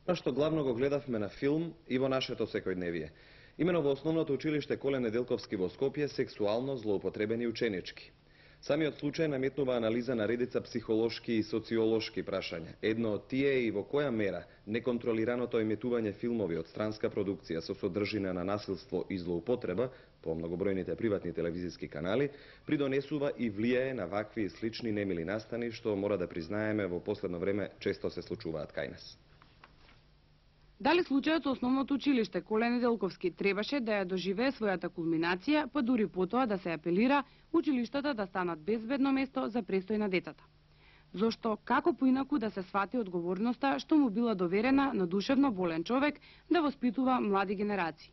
Тоа што главно го гледавме на филм и во нашето секојдневие. Имено во основното училиште Коле Неделковски во Скопје сексуално злоупотребени ученички. Самиот случај наметнува анализа на редица психолошки и социолошки прашања. Едно од тие е и во која мера неконтролираното еметување филмови од странска продукција со содржина на насилство и злоупотреба по многобројните приватни телевизиски канали придонесува и влијае на вакви и слични немили настани што мора да признаеме во последно време често се случуваат кај нас. Дали случајот со основното училиште Коле Неделковски требаше да ја доживее својата кулминација, па дури потоа да се апелира училиштата да станат безбедно место за престој на децата? Зошто, како поинаку да се свати одговорноста што му била доверена на душевно болен човек да воспитува млади генерации?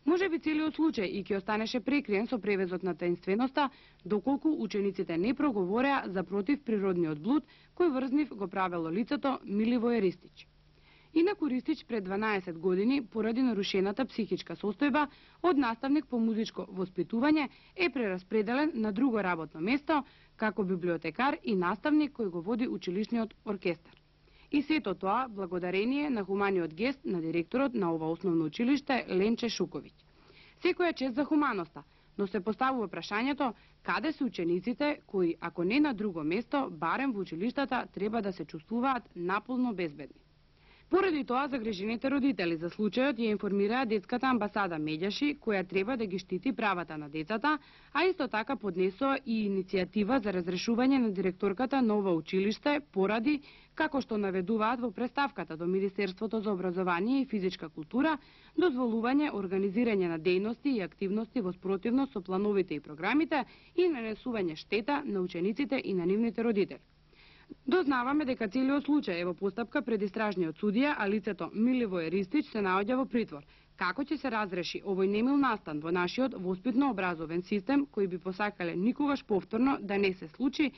Може би целиот случај и ќе останеше прекриен со превезот на таинственоста, доколку учениците не проговореа за противприродниот блуд кој врз нив го правело лицето Миливој Ристич. Инаку Ристич пред 12 години, поради нарушената психичка состојба, од наставник по музичко воспитување е прераспределен на друго работно место како библиотекар и наставник кој го води училишниот оркестар. И сето тоа благодарение на хуманиот гест на директорот на ова основно училиште Ленче Шуковиќ. Секоја чест за хуманоста, но се поставува прашањето каде се учениците кои, ако не на друго место, барем во училиштата треба да се чувствуваат наполно безбедни. Поради тоа, загрижените родители за случајот ја информираа детската амбасада Медјаши, која треба да ги штити правата на децата, а исто така поднесоа и иницијатива за разрешување на директорката на ова училиште поради, како што наведуваат во преставката до Министерството за образование и физичка култура, дозволување организирање на дејности и активности во спротивност со плановите и програмите и нанесување штета на учениците и на нивните родители. Дознаваме дека целиот случај е во постапка пред истражниот судија, а лицето Миливој Ристич се наоѓа во притвор. Како ќе се разреши овој немил настан во нашиот воспитно-образовен систем, кој би посакале никогаш повторно да не се случи,